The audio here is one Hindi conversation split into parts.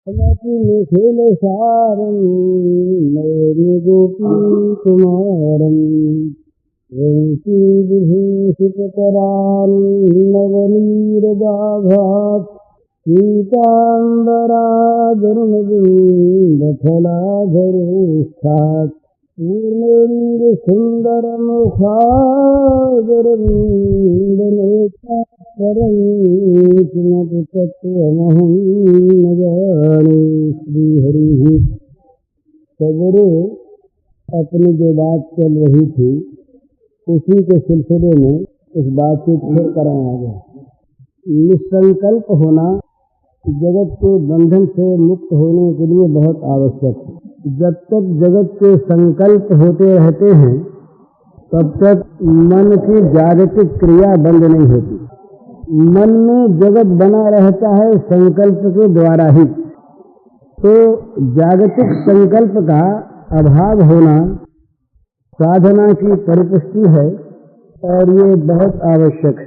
निखिल सारं नयन गोपी कुमारं वंशीविभूषितकरान् नवनीरदाभात् पीताम्बरागरुणबिम्बफलाधरोष्ठात् पूर्णेन्दुसुन्दरमुखादरविन्दनेत्रात्परं किमपि तत्त्वमहं न जाने। श्रीहरिः सवेरे अपनी जो बात चल रही थी उसी के सिलसिले में इस बातचीत फिर कराया गया। निसंकल्प होना जगत के बंधन से मुक्त होने के लिए बहुत आवश्यक है। जब तक जगत के संकल्प होते रहते हैं तब तक मन की जागतिक क्रिया बंद नहीं होती। मन में जगत बना रहता है संकल्प के द्वारा ही। तो जागतिक संकल्प का अभाव होना साधना की परिपुष्टि है और ये बहुत आवश्यक है।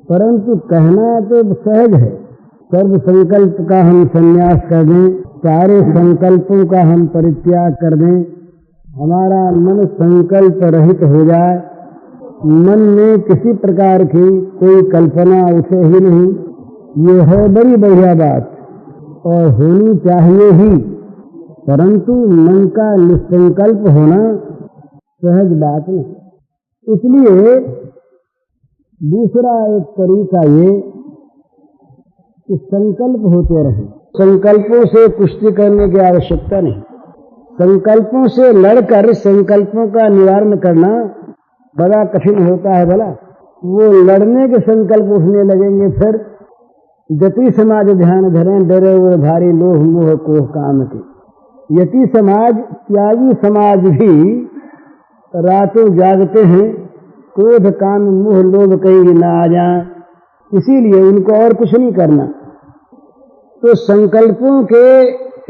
परंतु कहना तो सहज है, सर्व संकल्प का हम संन्यास कर दें, सारे संकल्पों का हम परित्याग कर दें, हमारा मन संकल्प रहित हो जाए, मन में किसी प्रकार की कोई कल्पना उठे ही नहीं, ये है बड़ी बढ़िया बात और होनी चाहिए ही। परंतु मन का निसंकल्प होना सहज बात नहीं। इसलिए दूसरा एक तरीका ये कि संकल्प होते रहे। संकल्पों से पुष्टि करने की आवश्यकता नहीं। संकल्पों से लड़कर संकल्पों का निवारण करना बड़ा कठिन होता है। भला वो लड़ने के संकल्प उठने लगेंगे, फिर यति समाज ध्यान धरें, डरे हुए भारी लोभ मोह कोह काम के। यति समाज त्यागी समाज भी रातों जागते हैं, क्रोध काम मोह लोभ कहीं ना आ जाए, इसीलिए उनको और कुछ नहीं करना। तो संकल्पों के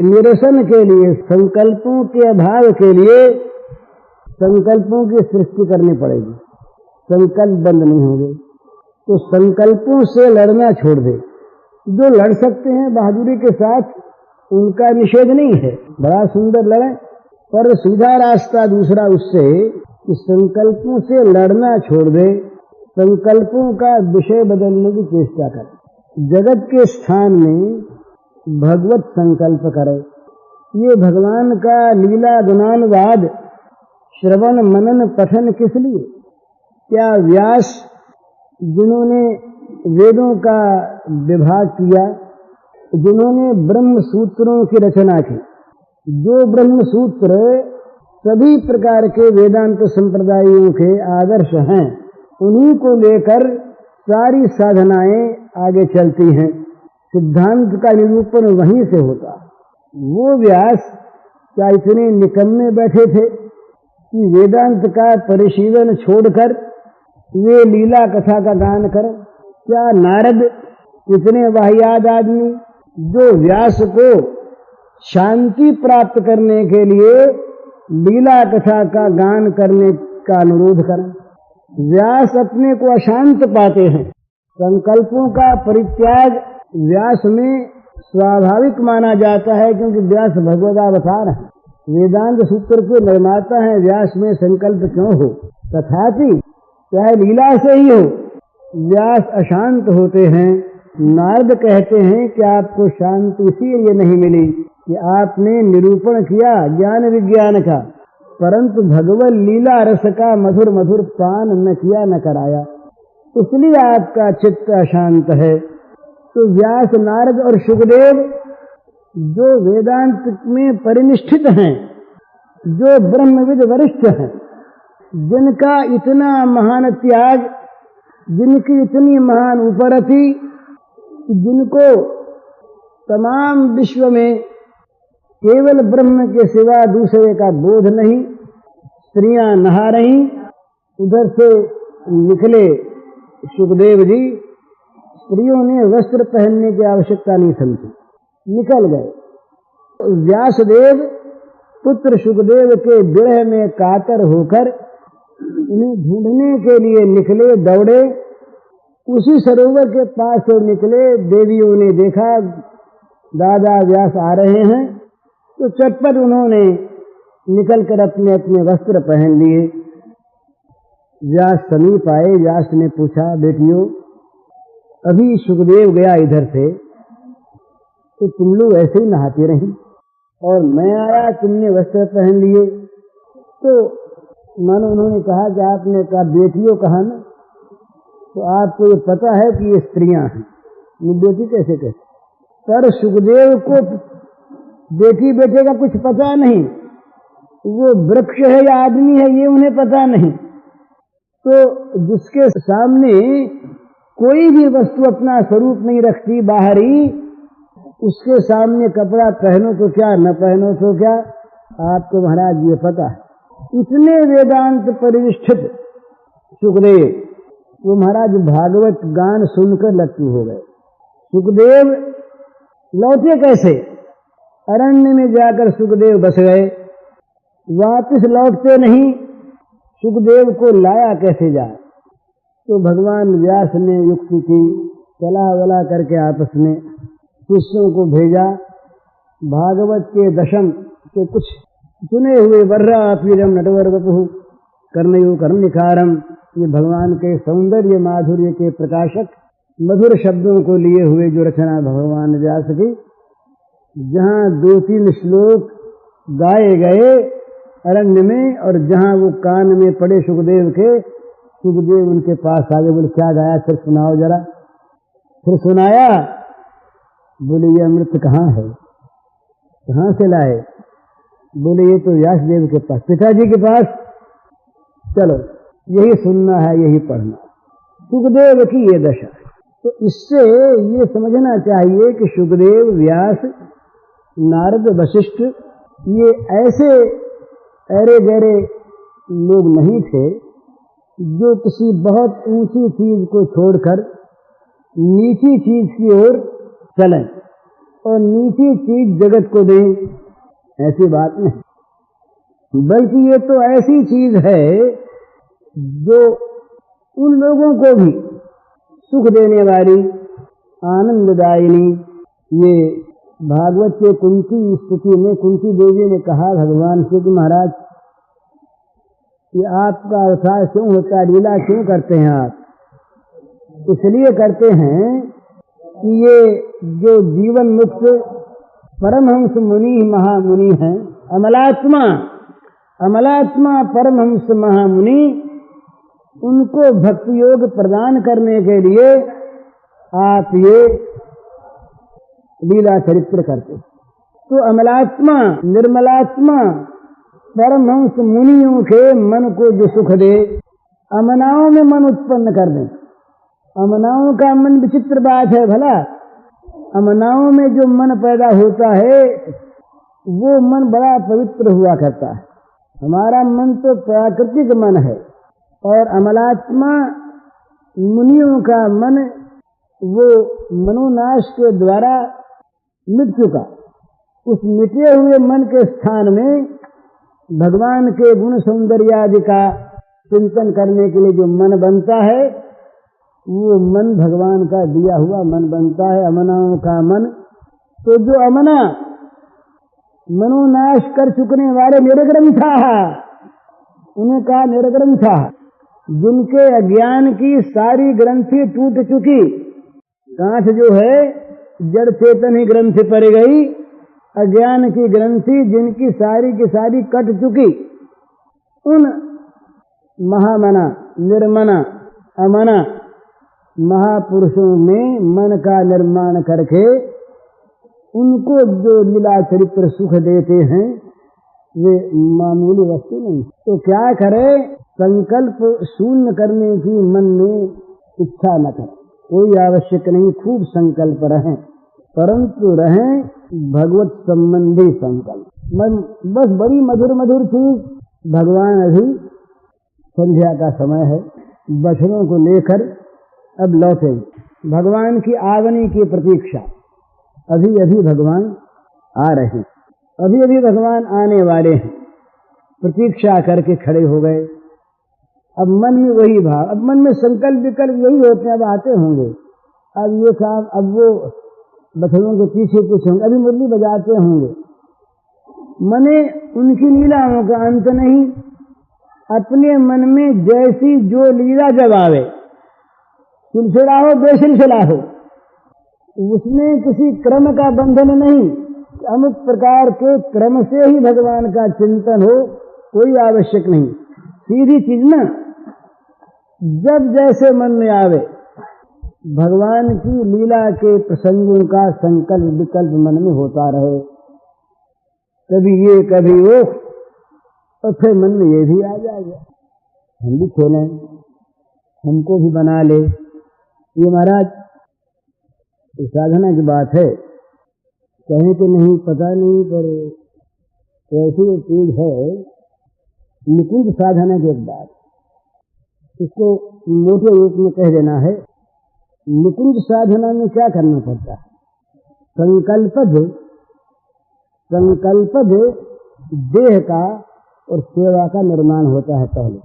निरसन के लिए, संकल्पों के अभाव के लिए संकल्पों की सृष्टि करनी पड़ेगी। संकल्प बंद नहीं होंगे तो संकल्पों से लड़ना छोड़ दे। जो लड़ सकते हैं बहादुरी के साथ, उनका निषेध नहीं है, बड़ा सुंदर लड़े, पर सीधा रास्ता दूसरा उससे कि संकल्पों से लड़ना छोड़ दे, संकल्पों का विषय बदलने की चेष्टा करे। जगत के स्थान में भगवत संकल्प करे। ये भगवान का लीला गुणानुवाद श्रवण मनन पठन किस लिए? क्या व्यास जिन्होंने वेदों का विभाग किया, जिन्होंने ब्रह्म सूत्रों की रचना की, जो ब्रह्म सूत्र सभी प्रकार के वेदांत संप्रदायों के आदर्श हैं, उन्हीं को लेकर सारी साधनाएं आगे चलती हैं। सिद्धांत का निरूपण वहीं से होता है। वो व्यास क्या इतने निकम्मे बैठे थे कि वेदांत का परिशीलन छोड़कर वे लीला कथा का गान करें? क्या नारद इतने वाहियात आदमी जो व्यास को शांति प्राप्त करने के लिए लीला कथा का गान करने का अनुरोध करें? व्यास अपने को अशांत पाते हैं। संकल्पों का परित्याग व्यास में स्वाभाविक माना जाता है, क्योंकि व्यास भगवदावतार है, वेदांत सूत्र के निर्माता हैं। व्यास में संकल्प क्यों हो? तथापि चाहे लीला से ही हो, व्यास अशांत होते हैं। नारद कहते हैं कि आपको शांति इसीलिए नहीं मिली कि आपने निरूपण किया ज्ञान विज्ञान का, परंतु भगवत लीला रस का मधुर मधुर पान न किया न कराया, इसलिए आपका चित्त अशांत है। तो व्यास, नारद और सुखदेव जो वेदांत में परिनिष्ठित हैं, जो ब्रह्मविद वरिष्ठ हैं, जिनका इतना महान त्याग, जिनकी इतनी महान उपरति, जिनको तमाम विश्व में केवल ब्रह्म के सिवा दूसरे का बोध नहीं, स्त्रियां नहा रही, उधर से निकले सुखदेव जी, स्त्रियों ने वस्त्र पहनने की आवश्यकता नहीं समझी, निकल गए। व्यासदेव पुत्र सुखदेव के विरह में कातर होकर उन्हें ढूंढने के लिए निकले, दौड़े। उसी सरोवर के पास से निकले, देवियों ने देखा दादा व्यास आ रहे हैं तो चटपट उन्होंने निकलकर अपने अपने वस्त्र पहन लिए। व्यास समीप आए। व्यास ने पूछा, बेटियों, अभी सुखदेव गया इधर से तो तुम लोग ऐसे ही नहाती रही और मैं आया, तुमने वस्त्र पहन लिए। तो मानो उन्होंने कहा कि आपने कहा बेटियों कहा ना, तो आपको ये पता है कि ये स्त्रियां हैं, ये बेटी कैसे कहते। पर सुखदेव को बेटी बेटे का कुछ पता नहीं, वो वृक्ष है या आदमी है ये उन्हें पता नहीं। तो जिसके सामने कोई भी वस्तु अपना स्वरूप नहीं रखती बाहरी, उसके सामने कपड़ा पहनो तो क्या, न पहनो तो क्या, आपको महाराज ये पता है। इतने वेदांत परिनिष्ठित सुखदेव, वो महाराज भागवत गान सुनकर लट्टू हो गए। सुखदेव लौटे कैसे? अरण्य में जाकर सुखदेव बस गए, वापस लौटते नहीं। सुखदेव को लाया कैसे जाए? तो भगवान व्यास ने युक्ति की, चला वला करके आपस में शिष्यों को भेजा। भागवत के दशम के कुछ चुने हुए वर्रा पीरम नटवर वपुः कर्णयो कर्णिकारम, ये भगवान के सौंदर्य माधुर्य के प्रकाशक मधुर शब्दों को लिए हुए जो रचना भगवान व्यास की, जहाँ 2-3 श्लोक गाए गए अरण्य में, और जहाँ वो कान में पड़े सुखदेव के, सुखदेव उनके पास आगे, बोले क्या गाया, फिर सुनाओ जरा। फिर सुनाया, बोले ये अमृत कहाँ है, कहाँ से लाए? बोले ये तो व्यासदेव के पास, पिताजी के पास। चलो यही सुनना है, यही पढ़ना। सुखदेव की ये दशा है। तो इससे ये समझना चाहिए कि सुखदेव, व्यास, नारद, वशिष्ठ ये ऐसे अरे गहरे लोग नहीं थे जो किसी बहुत ऊंची चीज को छोड़कर नीची चीज की ओर चलें और नीची चीज जगत को दें, ऐसी बात नहीं। बल्कि ये तो ऐसी चीज है जो उन लोगों को भी सुख देने वाली, आनंददायिनी। ये भागवत के कुंती स्थिति में कुंती देवी ने कहा भगवान से कि महाराज ये आपका अवतार क्यों होता है, लीला क्यों करते हैं आप? इसलिए करते हैं कि ये जो जीवन मुक्त परमहंस मुनि महामुनि हैं, अमलात्मा, अमलात्मा परमहंस महामुनि, उनको भक्ति योग प्रदान करने के लिए आप ये लीला चरित्र करते। तो अमलात्मा, निर्मलात्मा परमहंस मुनियों के मन को जो सुख दे, अमनाओं में मन उत्पन्न कर दे। अमनाओं का मन विचित्र बात है भला। अमनाओं में जो मन पैदा होता है वो मन बड़ा पवित्र हुआ करता है। हमारा मन तो प्राकृतिक मन है, और अमलात्मा मुनियों का मन वो मनोनाश के द्वारा मिट चुका। उस मिटे हुए मन के स्थान में भगवान के गुण सौंदर्य आदि का चिंतन करने के लिए जो मन बनता है, वो मन भगवान का दिया हुआ मन बनता है, अमनाओं का मन। तो जो अमना मनोनाश कर चुकने वाले निर्ग्रंथा, उन्हें कहा निर्ग्रंथा, जिनके अज्ञान की सारी ग्रंथि टूट चुकी, गांठ जो है जड़ चेतन ही ग्रंथि पड़ गई, अज्ञान की ग्रंथि जिनकी सारी की सारी कट चुकी, उन महामना, निर्मना, अमना महापुरुषों में मन का निर्माण करके उनको जो लीला चरित्र सुख देते हैं वे मामूली वस्तु नहीं। तो क्या करे, संकल्प शून्य करने की मन में इच्छा न करे, कोई आवश्यक नहीं, खूब संकल्प रहें, परंतु रहें भगवत संबंधी संकल्प। मन बस बड़ी मधुर मधुर चीज। भगवान अभी संध्या का समय है, बछड़ों को लेकर अब लौटे, भगवान की आगमन की प्रतीक्षा। अभी अभी भगवान आ रहे हैं, अभी अभी भगवान आने वाले हैं, प्रतीक्षा करके खड़े हो गए। अब मन में वही भाव, अब मन में संकल्प विकल्प यही होते हैं, अब आते होंगे, अब ये साहब, अब वो बछड़ों के पीछे कुछ होंगे, अभी मुरली बजाते होंगे, मने उनकी लीलाओं का अंत नहीं। अपने मन में जैसी जो लीला जब आवे, सिलसिला हो बेसिलसिला हो, उसमें किसी क्रम का बंधन नहीं, अमुक प्रकार के क्रम से ही भगवान का चिंतन हो, कोई आवश्यक नहीं। सीधी चीज ना, जब जैसे मन में आवे भगवान की लीला के प्रसंगों का संकल्प विकल्प मन में होता रहे, कभी ये कभी वो, और फिर मन में ये भी आ जाएगा, हम भी खेलें, हमको भी बना ले। ये महाराज साधना की बात है, कहें कि नहीं पता नहीं, पर ऐसी एक चीज है निकुंज साधना की एक बात, इसको मोटे रूप में कह देना है। निकुंज साधना में क्या करना पड़ता है? संकल्पज देह का और सेवा का निर्माण होता है पहले।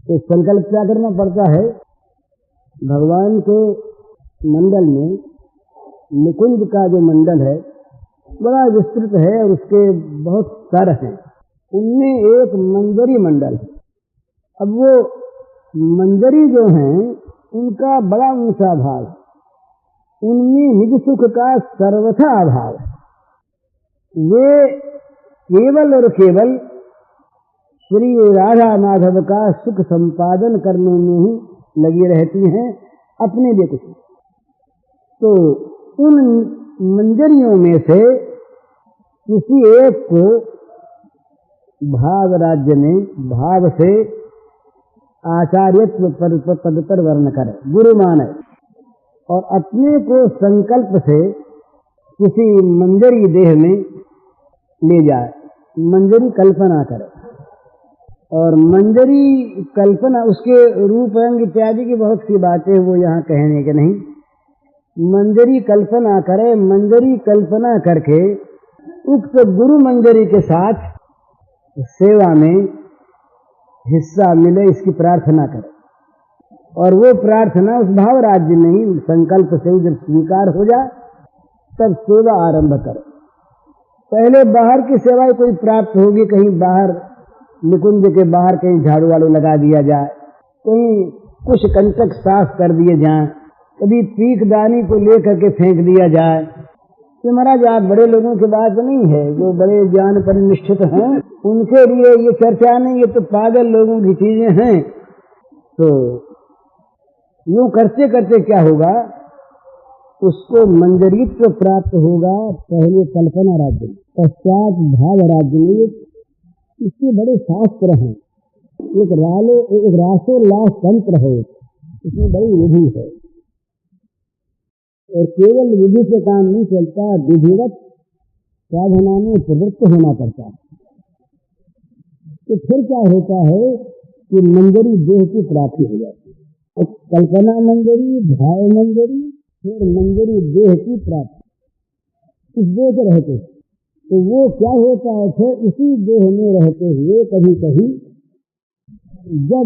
तो संकल्प क्या करना पड़ता है? भगवान के मंडल में निकुंज का जो मंडल है बड़ा विस्तृत है और उसके बहुत स्तर हैं। उनमें एक मंजरी मंडल है। अब वो मंजरी जो हैं उनका बड़ा ऊंचा भाव है, उनमें निज सुख का सर्वथा अभाव है। वे केवल और केवल श्री राधा माधव का सुख संपादन करने में ही लगी रहती हैं, अपने लिए कुछ। तो उन मंजरियों में से किसी एक को भाव राज्य में भाव से आचार्यत्व पद पर वर्ण करे, गुरु माने, और अपने को संकल्प से किसी मंजरी देह में ले जाए, मंजरी कल्पना करे। और मंजरी कल्पना, उसके रूप रंग इत्यादि की बहुत सी बातें वो यहाँ कहने के नहीं। मंजरी कल्पना करे, मंजरी कल्पना करके उक्त गुरु मंजरी के साथ सेवा में हिस्सा मिले, इसकी प्रार्थना करे। और वो प्रार्थना उस भाव राज्य में ही संकल्प से जब स्वीकार हो जाए तब सेवा आरंभ करे। पहले बाहर की सेवा कोई प्राप्त होगी, कहीं बाहर निकुंज के बाहर कहीं झाड़ू वाड़ू लगा दिया जाए, कहीं कुछ कंटक साफ कर दिए जाए, कभी पीकदानी को लेकर के फेंक दिया जाए। तो महाराज आप बड़े लोगों की बात नहीं है, जो बड़े ज्ञान पर निष्ठित हैं उनके लिए ये चर्चा नहीं, ये तो पागल लोगों की चीजें हैं। तो यूं करते करते क्या होगा, उसको मंजरीत्व प्राप्त होगा। पहले कल्पना राज्य, पश्चात भाव राज्य में। इसके बड़े शास्त्र हैं, एक रासोल्लास तंत्र है, इसमें बड़ी विधि है। और केवल विधि से काम नहीं चलता, विधिवत साधना में प्रवृत्त होना पड़ता है। तो फिर क्या होता है कि मंजरी देह की प्राप्ति हो जाती है। तो कल्पना मंजरी, भाव मंजरी, फिर मंजरी देह की प्राप्ति, इस देह के रहते। तो वो क्या होता है, फिर इसी देह में रहते हुए कभी कभी जब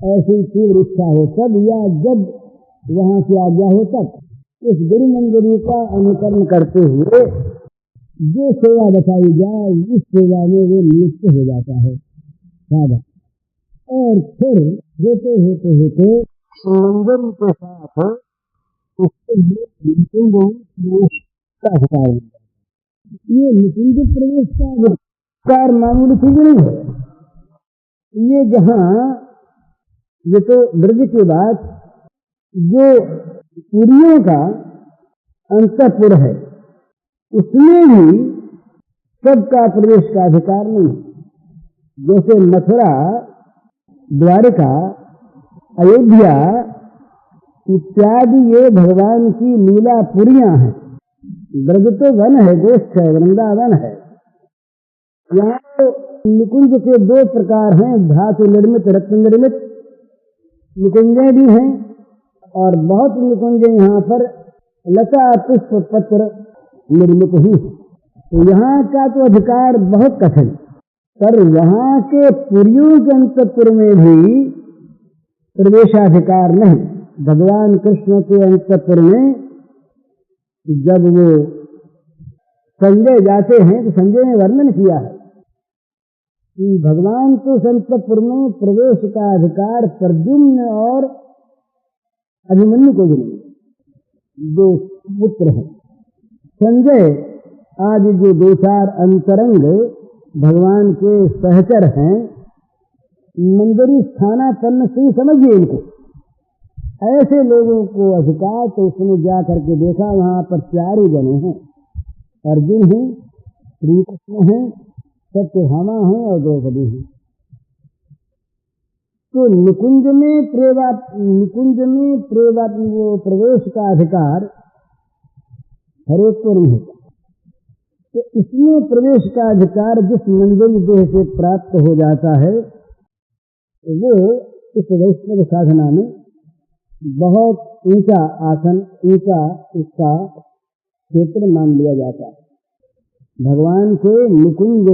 ऐसी तीव्र इच्छा हो तब, या जब वहां से आज्ञा हो तब, इस गुरु मंजरी का अनुकरण करते हुए जो सेवा बताई जाए इस सेवा में वो नियुक्त हो जाता है साधक। और फिर होते होते होते मंजरी के साथ उसके प्रवेश का अधिकार होता है। ये निकुंज प्रवेश का अधिकार मामूली चीज नहीं है। ये जहाँ, ये तो ब्रज की बात, जो पुरियों का अंतःपुर है उसमें भी सबका प्रवेश का अधिकार नहीं। जैसे मथुरा, द्वारिका, अयोध्या इत्यादि ये भगवान की लीला पुरियां हैं। ब्रज तो वन है, गोष्ठ है, वृंदावन है। यहाँ तो निकुंज के दो प्रकार हैं, धातु निर्मित, रत्न निर्मित निकुंजें भी हैं, और बहुत निकुंजें यहाँ पर लता पुष्प पत्र निर्मित ही। तो यहाँ का तो अधिकार बहुत कठिन, पर वहाँ के पुरियों के अंतःपुर में भी प्रवेशाधिकार नहीं। भगवान कृष्ण के अंतःपुर में जब वो संजय जाते हैं तो संजय ने वर्णन किया है कि भगवान को संतपुर में प्रवेश का अधिकार प्रद्युम्न और अभिमन्यु को भी नहीं, जो पुत्र हैं। संजय आज जो दो चार अंतरंग भगवान के सहचर हैं, मंजरी स्थानापन्न से समझिए इनको, ऐसे लोगों को अधिकार। तो उसने जा करके देखा, वहां पर चारों जने हैं, अर्जुन हैं, श्री कृष्ण हैं, सत्यभामा हैं और द्रौपदी हैं। तो निकुंज में प्रवेश का अधिकार हर एक को नहीं होता। तो इसमें प्रवेश का अधिकार जिस मंजरी देह से प्राप्त हो जाता है, वो इस वैष्णव साधना में बहुत ऊंचा आसन, ऊंचा उसका क्षेत्र मान लिया जाता है। भगवान के निकुंज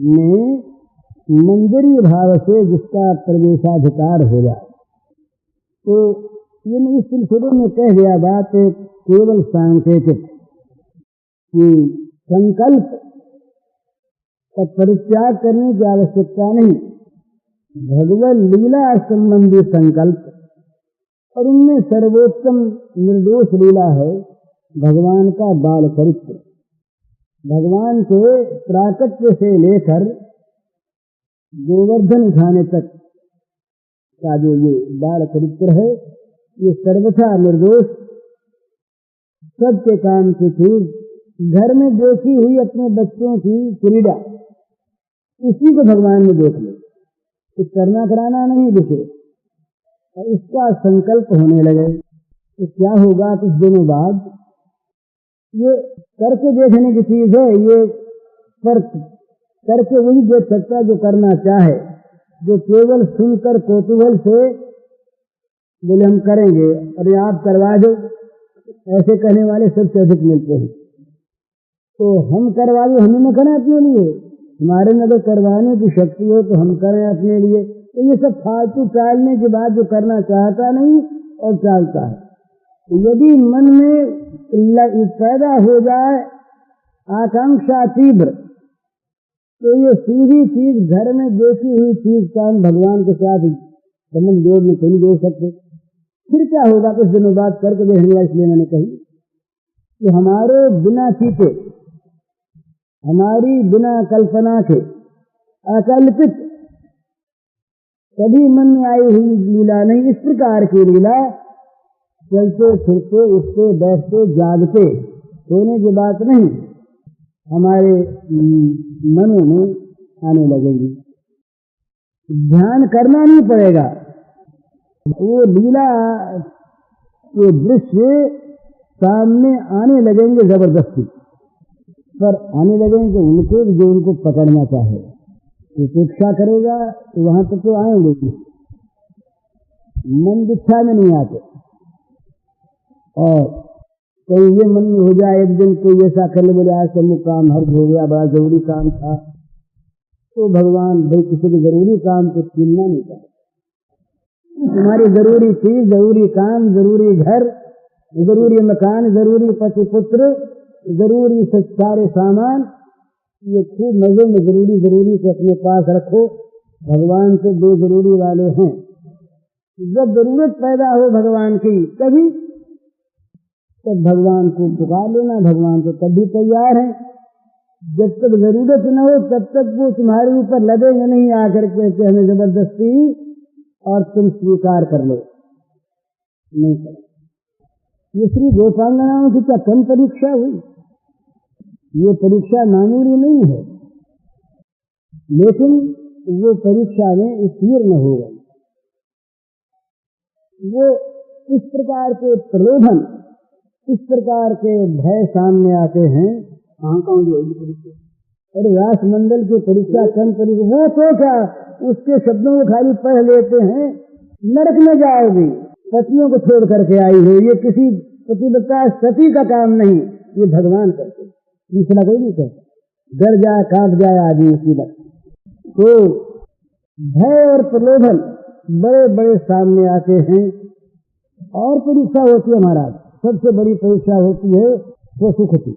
में मंजरी भाव से जिसका प्रवेशाधिकार हो जाए, तो ये इस सिलसिले में कह दिया बात केवल सांकेतिक कि संकल्प का परित्याग करने की आवश्यकता नहीं। भगवत लीला संबंधी संकल्प, और उनमें सर्वोत्तम निर्दोष लीला है भगवान का बाल चरित्र। भगवान के प्राकट्य से लेकर गोवर्धन उठाने तक का जो ये बाल चरित्र है, ये सर्वथा निर्दोष, सबके काम की चीज, घर में देखी हुई अपने बच्चों की क्रीड़ा, उसी को भगवान ने देख ली, कुछ करना कराना नहीं दिखे, और इसका संकल्प होने लगे। तो क्या होगा कुछ दिनों बाद, ये करके देखने की चीज है, ये पर करके वही देख सकता जो करना चाहे। जो केवल सुनकर कौतूहल से बोले हम करेंगे, अरे आप करवा दो, ऐसे कहने वाले सबसे अधिक मिलते हैं। तो हम करवा दो, हमें न करें अपने लिए, हमारे में अगर करवाने की शक्ति हो तो हम करें अपने लिए। तो ये सब फालतू टालने के बाद जो करना चाहता नहीं और चालता है। तो यदि मन में पैदा हो जाए आकांक्षा तीव्र, तो ये सीधी चीज, घर में देखी हुई चीज का हम भगवान के साथ संबंध जोड़ने को नहीं जोड़ सकते। फिर क्या होगा कुछ दिनों बाद करके देखने वाले, इसलिए मैंने कही कि हमारे बिना सीखे, हमारी बिना कल्पना के अकल्पित कभी मन में आई हुई लीला नहीं। इस प्रकार की लीला चलते फिरते, उठते बैठते जागते सोने की बात नहीं, हमारे मनों में आने लगेगी। ध्यान करना नहीं पड़ेगा, वो लीला के दृश्य सामने आने लगेंगे जबरदस्ती, पर आने लगेंगे उनको जो उनको पकड़ना चाहे। उपेक्षा करेगा तो वहां तक तो आएंगे, मन दीक्षा में नहीं आते। और कहीं ये मन में हो जाए एक दिन कोई ऐसा करने बोले आज का काम हर्ज हो गया, बड़ा जरूरी काम था, तो भगवान भाई किसी के जरूरी काम को छीनना नहीं चाहते। तुम्हारी जरूरी चीज, जरूरी काम, जरूरी घर, जरूरी मकान, जरूरी पति पुत्र, जरूरी सारे सामान, ये खूब मजे में जरूरी से अपने पास रखो। भगवान से दो जरूरी वाले हैं। जब जरूरत पैदा हो भगवान की कभी, तब भगवान को पुकार लेना, भगवान को तब भी तैयार है। जब तक जरूरत न हो तब तक वो तुम्हारे ऊपर लदेंगे नहीं आकर के हमें जबरदस्ती और तुम स्वीकार कर लो, नहीं कर। ये श्री गोपांगनाओं की क्या कम परीक्षा हुई? ये परीक्षा मामूली नहीं है, लेकिन वो परीक्षा में उत्तीर्ण हो गए। वो इस प्रकार के प्रलोभन, इस प्रकार के भय सामने आते हैं। कौन जो परीक्षा, अरे राष्ट्रमंडल की परीक्षा कम परीक्षा, वो तो क्या उसके शब्दों को खाली पढ़ लेते हैं, नरक में जाओगी, पतियों को छोड़ करके आई हो। ये किसी पतिव्रता सती का काम नहीं, ये भगवान करते, दूसरा कोई नहीं करता। डर जाए कांप जाए आदमी उसी वक्त। तो भय और प्रलोभन बड़े बड़े सामने आते हैं। और परीक्षा होती है महाराज, सबसे बड़ी परीक्षा होती है स्वसुख की।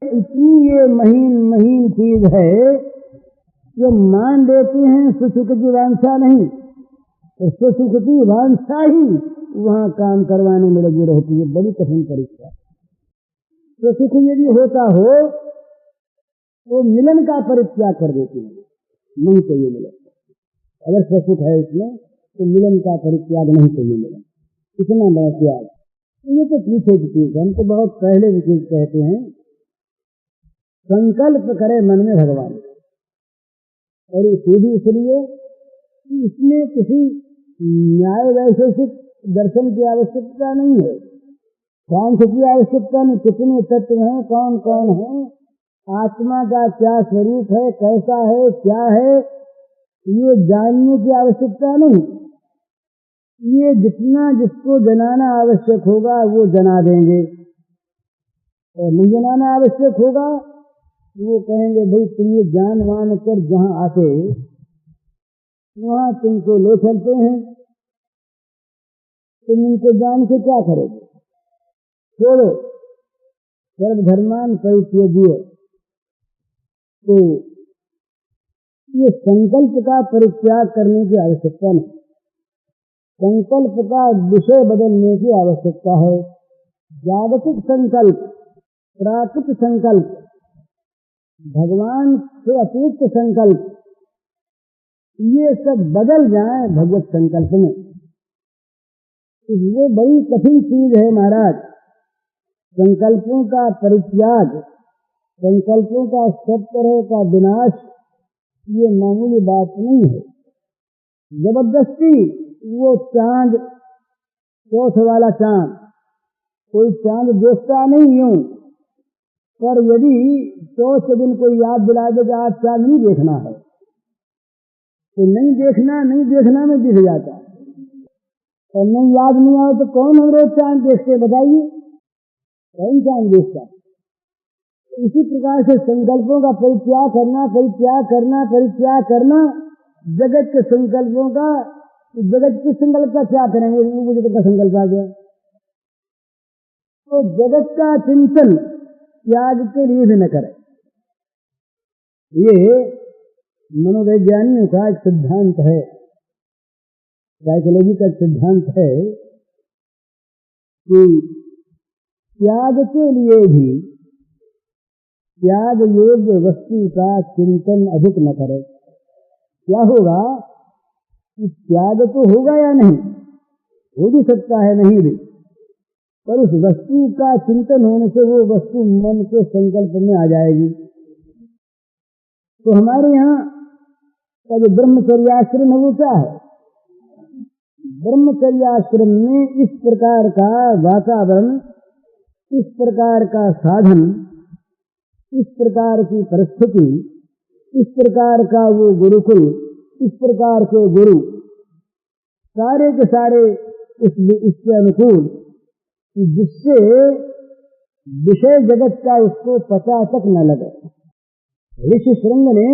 इतनी ये महीन महीन चीज है जो मान देते हैं सुसुख की वांछा नहीं, तो सुसुख की वांछा ही वहां काम करवाने में लगी रहती है। बड़ी कठिन परीक्षा। सुसुख यदि होता हो तो मिलन का परित्याग कर देती है, नहीं चाहिए मिलन। अगर सुसुख है इसमें तो मिलन का परित्याग नहीं चाहिए मिलन। कितना बड़ा त्याग। ये तो पीछे की चीज, हम तो बहुत पहले की चीज कहते हैं। संकल्प करे मन में भगवान, और ये भी इसलिए कि इसमें किसी न्याय वैशेषिक दर्शन की आवश्यकता नहीं है, सांख्य की आवश्यकता नहीं। कितने तत्व हैं, कौन कौन है, आत्मा का क्या स्वरूप है, कैसा है, क्या है, ये जानने की आवश्यकता नहीं। ये जितना जिसको जनाना आवश्यक होगा वो जना देंगे, और नहीं जनाना आवश्यक होगा वो कहेंगे भाई तुम ये जान मान कर जहां आते वहां तुमको ले चलते हैं, तुम इनको जान के क्या करोगे, छोड़ो, सर्वधर्मान परित्यज्य। तो ये संकल्प का परित्याग करने की आवश्यकता नहीं, संकल्प का विषय बदलने की आवश्यकता है। जागतिक संकल्प, प्राकृत संकल्प, भगवान से अतिरिक्त संकल्प, ये सब बदल जाए भगवत संकल्प में। ये बड़ी कठिन चीज है महाराज। संकल्पों का परित्याग, संकल्पों का सब तरह का विनाश, ये मामूली बात नहीं है। जबरदस्ती वो चांद, चौथ वाला चांद, कोई चांद देखता नहीं यूं, पर यदि चौथ के दिन कोई याद दिला दे कि आज चांद नहीं देखना है, तो नहीं देखना में दिख जाता है। और नहीं याद नहीं आए तो कौन हम रोज चांद देखते, बताइए, कौन चांद देखता। इसी प्रकार से संकल्पों का परित्याग करना, परित्याग करना, परित्याग करना, जगत के संकल्पों का। जगत के संकल्प का क्या करेंगे, वो जगत का संकल्प आ गया। तो जगत का चिंतन त्याग के लिए भी न करें। ये मनोवैज्ञानिकों का एक सिद्धांत है, साइकोलॉजी का एक सिद्धांत है कि त्याग के लिए भी त्याग योग्य वस्तु का चिंतन अधिक न करे। क्या होगा कि त्याग तो होगा या नहीं, हो भी सकता है, नहीं भी, पर उस वस्तु का चिंतन होने से वो वस्तु मन के संकल्प में आ जाएगी। तो हमारे यहाँ का जो ब्रह्मचर्याश्रम है वो क्या है? ब्रह्मचर्याश्रम में इस प्रकार का वातावरण, इस प्रकार का साधन, इस प्रकार की परिस्थिति, इस प्रकार का वो गुरुकुल, इस प्रकार के गुरु, सारे के सारे इसके अनुकूल, जिससे विषय जगत का उसको पता तक न लगे। ऋषि श्रृंग ने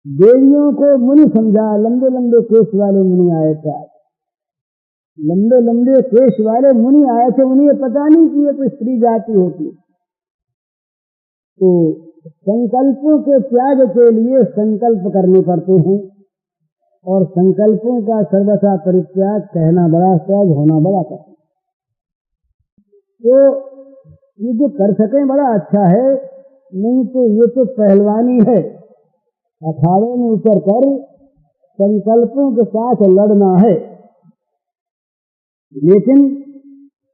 देवियों को मुनि समझा, लंबे लंबे केश वाले मुनि आए थे, लंबे लंबे केश वाले मुनि आए थे, उन्हें पता नहीं कि ये कोई स्त्री जाति होती। तो संकल्पों के त्याग के लिए संकल्प करने पड़ते हैं, और संकल्पों का सर्वथा परित्याग कहना बड़ा सहज, होना बड़ा कठिन। तो ये जो कर सकें बड़ा अच्छा है, नहीं तो ये तो पहलवानी है, अखाड़े में उतर कर संकल्पों के साथ लड़ना है। लेकिन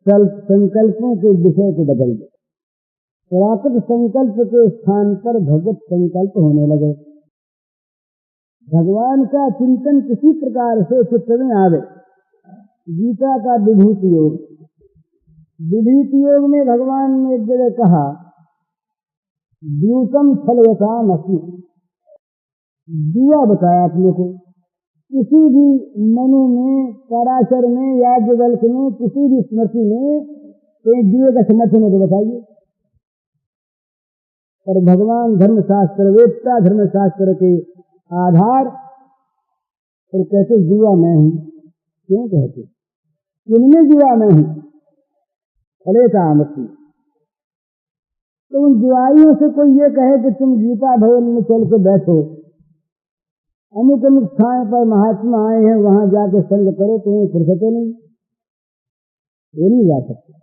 संकल्पों के विषय को बदल दे, प्राकृत संकल्प के स्थान पर भगवत संकल्प होने लगे। भगवान का चिंतन किसी प्रकार से चित्त में आवे। गीता का विभूति योग, विभूति योग में भगवान ने एक जगह कहा, द्यूतम फलवताम अस्मि, दिया बताया अपने को। किसी भी मनु में, पराशर में, याज्ञवल्क्य में, किसी भी स्मृति में कोई दिए का समर्थन है तो बताइए। और भगवान धर्मशास्त्र वेदता, धर्मशास्त्र के आधार पर कहते जीवा मैं हूं। क्यों कहते? इनमें जीवा मैं हूं, फले का आमती, तो उन जुआरियों से कोई ये कहे कि तुम गीता भवन में चल के बैठो, अमुक अमुक स्थान पर महात्मा आए हैं वहां जाके संग करो, तुम्हें फुर्सत नहीं, ये नहीं जा सकता।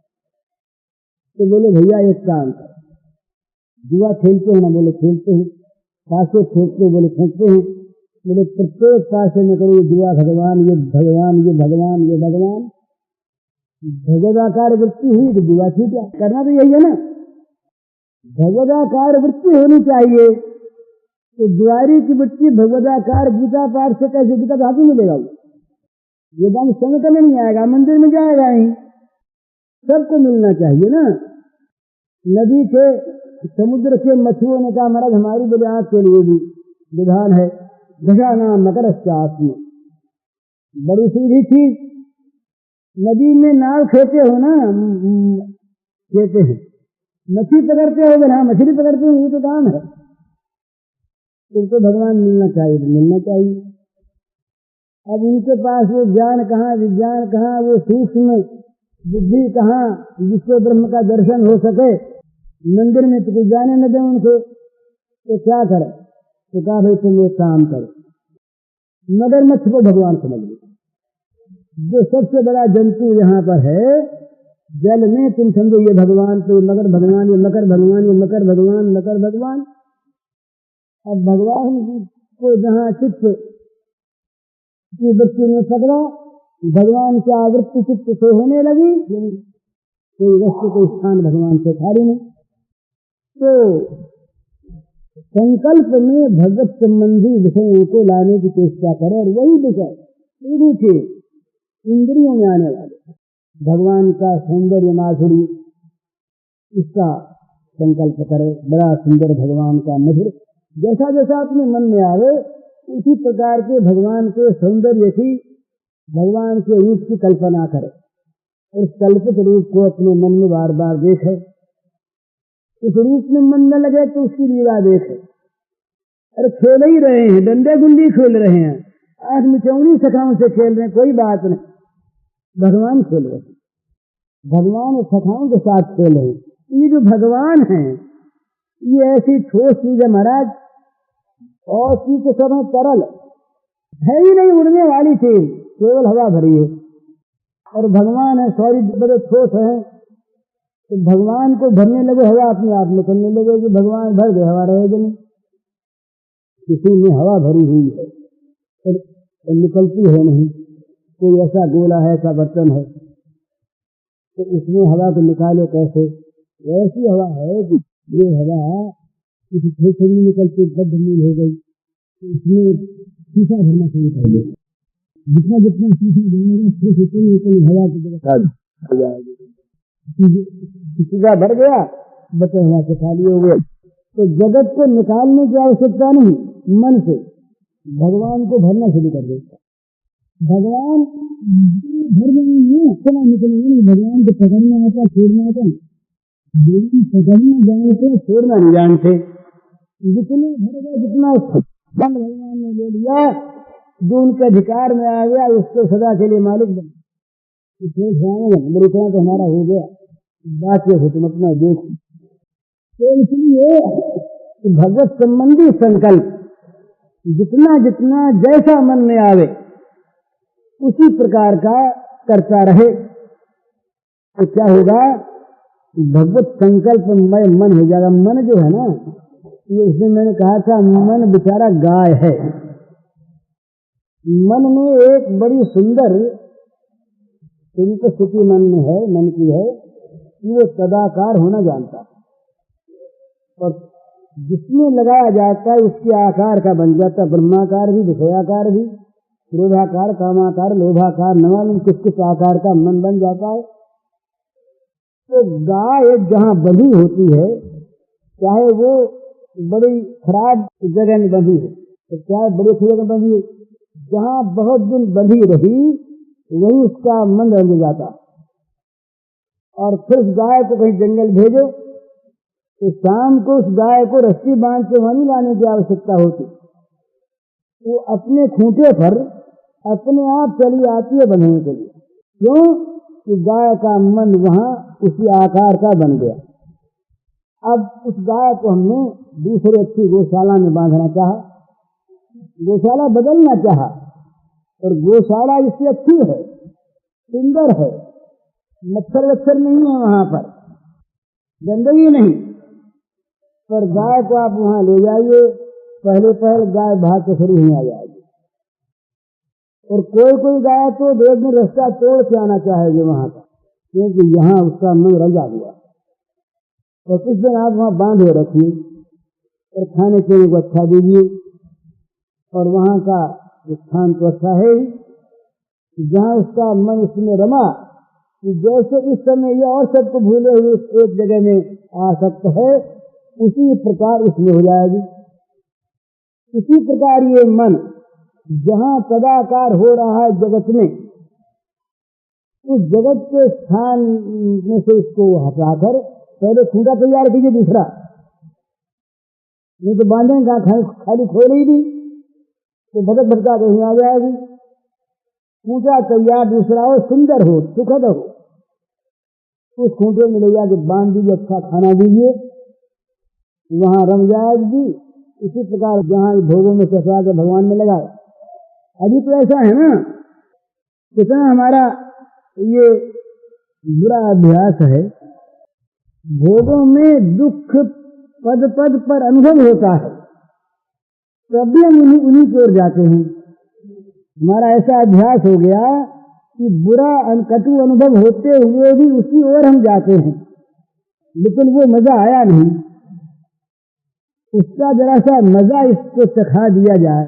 तो बोले भैया एक काम करो, जुआ खेलते हैं ना? बोले खेलते हैं। पासे फेंकते हो? बोले फेंकते हैं। बोले प्रत्येक पासे में करो जुआ भगवान, ये भगवान, ये भगवान, ये भगवान। भगवदाकार वृत्ति हुई तो जुआ ठीक है, करना तो यही है ना। भगवदाकार वृत्ति होनी चाहिए। तो जुआरी की वृत्ति भगवदाकार गीता पाठ से कैसे? गीता कहाँ से मिलेगा? ये दान संग करने नहीं आएगा, मंदिर में जाएगा ही। सबको मिलना चाहिए ना। नदी के समुद्र के मछुओं ने कहा महाराज हमारी बुनियाद के लिए भी विधान है, गजा नाम मकर में बड़ी सीधी थी। नदी में नाव खेते हो ना, खेते हैं, मछली पकड़ते हो? हाँ मछली पकड़ते हो, ये तो काम है। तुमको भगवान मिलना चाहिए तो मिलना चाहिए। अब उनके पास वो ज्ञान कहाँ, विज्ञान कहाँ, वो सूक्ष्म बुद्धि कहाँ जिससे ब्रह्म का दर्शन हो सके। मंदिर में तो कुछ जाने न दे उनको, तो क्या करे? तो कहा भाई तुम एक काम करो, मगरमच्छ को भगवान समझ लो। जो सबसे बड़ा जंतु यहाँ पर है जल में, तुम समझो ये भगवान, तो मगर भगवान, ये मकर भगवान, ये मकर भगवान, मकर भगवान। अब भगवान को जहाँ चित्त की वृत्ति में पकड़ा, भगवान की आवृत्ति चित्त से होने लगी, कोई वस्तु कोई स्थान भगवान से खाली नहीं। तो संकल्प में भगवत संबंधी विषयों को लाने की चेष्टा करें, और वही विषय सीधी थे इंद्रियों में आने वाले भगवान का सौंदर्य माधुरी, इसका संकल्प करे। बड़ा सुंदर भगवान का मधुर, जैसा जैसा अपने मन में आवे उसी प्रकार के भगवान के सौंदर्य की, भगवान के रूप की कल्पना करे। उस कल्पित रूप को अपने मन में बार बार देखे। उस रूप में मन न लगे तो उसकी लीला देखे। अरे खेल ही रहे हैं, डंडे गुंडी खेल रहे हैं, आंख मिचौनी सखाओं से खेल रहे हैं, कोई बात नहीं, भगवान खेल रहे हैं, भगवान सखाओं के साथ खेल रहे हैं। ये जो भगवान है ये ऐसी ठोस चीज है महाराज, और चीज के समय तरल है ही नहीं, उड़ने वाली चीज, केवल हवा भरी है। और भगवान है सॉरी बड़े ठोस है, तो भगवान को भरने लगे हवा अपने आप में करने लगे कि भगवान भर गए, हवा रहेगी नहीं। किसी में हवा भरी हुई है और निकलती है नहीं, कोई ऐसा गोला है, ऐसा बर्तन है, तो इसमें हवा को निकाले कैसे? ऐसी हवा है कि ये हवा किसी फेफड़े में निकलती बद्ध मील हो गई, तो इसमें शीशा भरना चाहिए पहले। जितना जितना शीशा भरेगा फिर हवा की जगह हो जाएगी। शीशा भर गया, बचे हवा से खाली हो गए। तो जगत को निकालने की आवश्यकता नहीं, मन से भगवान को भरना शुरू कर देता। भगवान भर नहीं इतना निकलेंगे नहीं, भगवान को पकड़ना आता, छोड़ना आता, पकड़ना जानते, छोड़ना नहीं जानते। जितने भर गए, जितना भगवान ने ले लिया, जो उनके अधिकार में आ गया उसको सदा के लिए मालिक बन। मेरे इतना तो हमारा हो गया, बात ये है तुम अपना देख। तो इसलिए भगवत संबंधी संकल्प जितना जितना जैसा मन में आवे उसी प्रकार का करता रहे, तो क्या होगा? भगवत संकल्प में मन हो जाएगा। मन जो है ना, ये उसमें मैंने कहा था मन बेचारा गाय है। मन में एक बड़ी सुंदर स्थिति मन में है, मन की है, ये सदाकार होना जानता है, और जिसमें लगाया जाता है उसके आकार का बन जाता है। ब्रह्माकार भी, विषयाकार भी, क्रोधाकार, कामाकार, लोभाकार, न मालूम किस किस आकार का मन बन जाता है। तो गाय जहाँ बंधी होती है, चाहे वो बड़ी खराब जगह में बंधी है, तो चाहे बड़ी अच्छी जगह बंधी है, जहाँ बहुत दिन बंधी रही वही उसका मन रंग जाता। और फिर उस गाय को कहीं जंगल भेजो तो शाम को उस गाय को रस्सी बांध के वहीं लाने की आवश्यकता होती, वो अपने खूंटे पर अपने आप चली आती है बंधने के लिए। क्यों? कि गाय का मन वहां उसी आकार का बन गया। अब उस गाय को हमने दूसरे अच्छी गौशाला में बांधना चाहा, गौशाला बदलना चाहा, और गौशाला इससे अच्छी है, सुंदर है, मच्छर वच्छर नहीं है वहां पर, गंदगी नहीं, पर गाय को आप वहां ले जाइए, पहले गाय भाग के खड़ी नहीं आ जाएगी। और कोई गाय तो देश में रास्ता तोड़ के आना चाहेगी वहां का, क्योंकि यहाँ उसका मुंह रंजा हुआ। तो कुछ दिन आप वहां बांधे रखिए और खाने पीने को अच्छा दीजिए, और वहां का स्थान तो अच्छा है ही, जहाँ उसका मन उसमें रमा, कि जैसे इस समय यह और सबको भूले हुए एक जगह में आ सकता है, उसी प्रकार उसमें हो जाएगी। इसी प्रकार ये मन जहाँ सदाकार हो रहा है जगत में, उस जगत के स्थान में से इसको हटाकर पहले खूंटा तैयार कीजिए दूसरा, नहीं तो बांधें कहाँ, खाली खोल ही दी तो भटक भटका कहीं आ जाएगी। खूंटा तैयार दूसरा हो, सुंदर हो, सुखद हो, उस खूंटे में ले जाके बांध दीजिए, अच्छा खाना दीजिए, वहां रम जाएगी। इसी प्रकार जहां भोगों में चढ़ा के भगवान में लगाए। अभी तो ऐसा है ना, कितना हमारा ये बुरा अभ्यास है, भोगों में दुख पद पद पर अनुभव होता है, तब भी हम उन्हीं की ओर जाते हैं। हमारा ऐसा अभ्यास हो गया कि बुरा कटु अनुभव होते हुए भी उसी ओर हम जाते हैं, लेकिन वो मजा आया नहीं, उसका जरा सा मजा इसको चखा दिया जाए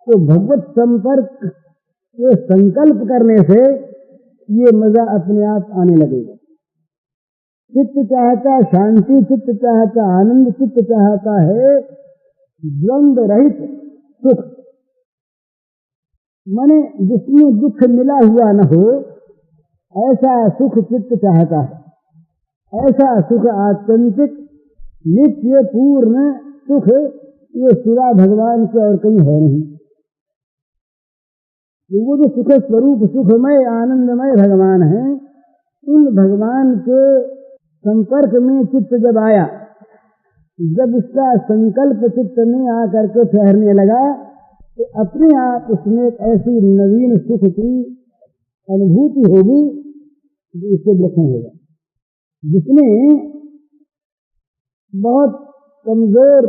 तो भगवत संपर्क के संकल्प करने से ये मजा अपने आप आने लगेगा। चित्त चाहता शांति, चित्त चाहता आनंद, चित्त चाहता है द्वंद्व रहित सुख, माने जिसमें दुख मिला हुआ न हो, ऐसा सुख चित्त चाहता है। ऐसा सुख आत्यंतिक नित्य पूर्ण सुख ये सिवा भगवान के और कहीं है नहीं। वो जो सुख स्वरूप सुखमय आनंदमय भगवान है, उन भगवान के संपर्क में चित्त जब आया, जब उसका संकल्प चित्त में आकर के ठहरने लगा, तो अपने आप उसमें एक ऐसी नवीन सुख की अनुभूति होगी जो इससे विलक्षण होगा। जिसने बहुत कमजोर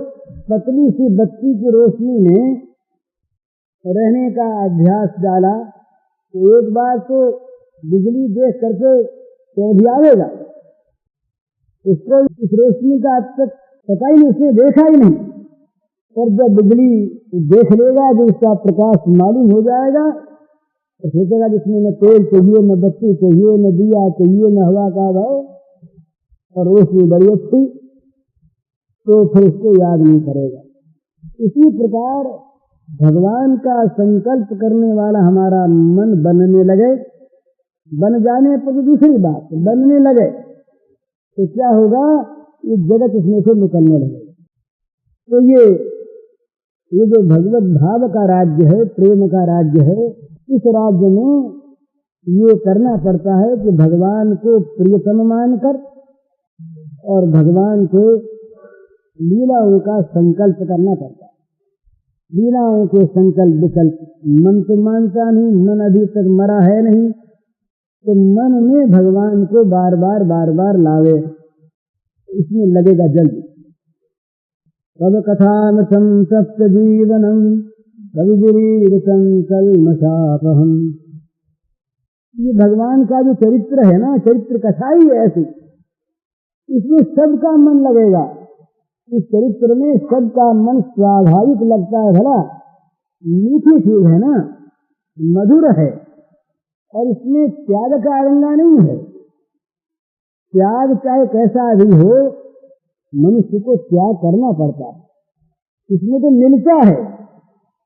पतली सी बत्ती की रोशनी में रहने का अभ्यास डाला, तो एक बार तो बिजली देख करके भी आएगा, इसको इस रोशनी का अब तक पता ही नहीं, उसने देखा ही नहीं, और जब बिजली देख लेगा, जो इसका प्रकाश मालूम हो जाएगा, तो सोचेगा जिसमें न तेल चाहिए, न बत्ती चाहिए, न दिया चाहिए, न हवा का भाव, और रोशनी बड़ी अच्छी, तो फिर उसको याद नहीं करेगा। इसी प्रकार भगवान का संकल्प करने वाला हमारा मन बनने लगे, बन जाने पर तो दूसरी बात, बनने लगे तो क्या होगा, ये जगत इसमें से निकलने लगेगा। तो ये जो भगवत भाव का राज्य है, प्रेम का राज्य है, इस राज्य में ये करना पड़ता है कि भगवान को प्रियतम मानकर और भगवान के लीलाओं का संकल्प करना पड़ता है। लीलाओं के संकल्प विकल्प मन तो मानता नहीं, मन अभी तक मरा है नहीं, तो मन में भगवान को बार बार लावे, इसमें लगेगा जल्दी। तब कथामृतम सप्त जीवनम कविजीवितं कल्मषापहम्। ये भगवान का जो चरित्र है ना, चरित्र कथा ही ऐसी, इसमें सबका मन लगेगा। इस चरित्र में सबका मन स्वाभाविक लगता है, भला मीठी चीज है ना, मधुर है, और इसमें त्याग का आरंगा नहीं है। त्याग चाहे कैसा भी हो, मनुष्य को त्याग करना पड़ता है। इसमें तो मिलता है,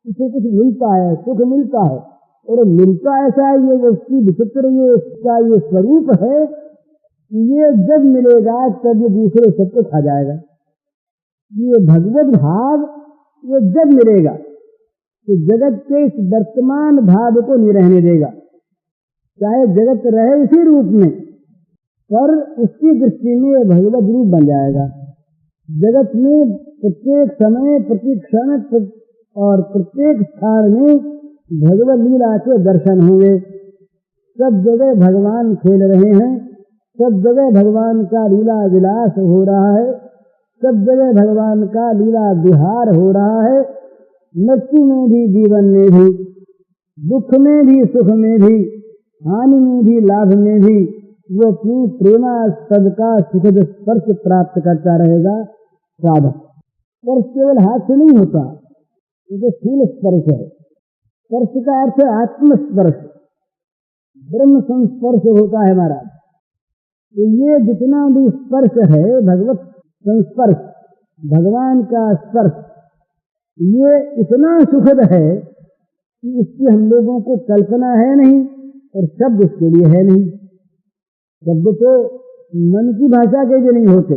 इसे कुछ मिलता है, सुख मिलता है, और मिलता ऐसा है, ये उसकी विचित्र ये इसका ये स्वरूप है, ये जब मिलेगा तब ये दूसरे सबको खा जाएगा। ये भगवत भाव ये जब मिलेगा तो जगत के इस वर्तमान भाव को नहीं रहने देगा, चाहे जगत रहे इसी रूप में, पर उसकी दृष्टि में भगवत रूप बन जाएगा। जगत में प्रत्येक समय, प्रत्येक क्षण और प्रत्येक स्थान में भगवत लीला के दर्शन होंगे। सब जगह भगवान खेल रहे हैं, सब जगह भगवान का लीला विलास हो रहा है, सब जगह भगवान का लीला विहार हो रहा है। मृत्यु में भी, जीवन में भी, दुख में भी, सुख में भी, हानि में भी, लाभ में भी वो अपनी प्रेमास्पद का सुखद स्पर्श प्राप्त करता रहेगा साधक। स्पर्श केवल हाथ से नहीं होता, ये फूल स्पर्श है। स्पर्श का अर्थ है आत्मस्पर्श, ब्रह्म संस्पर्श होता है महाराज। तो ये जितना भी स्पर्श है, भगवत संस्पर्श, भगवान का स्पर्श, ये इतना सुखद है कि इसकी हम लोगों को कल्पना है नहीं और शब्द इसके लिए है नहीं। शब्द तो मन की भाषा के भी नहीं होते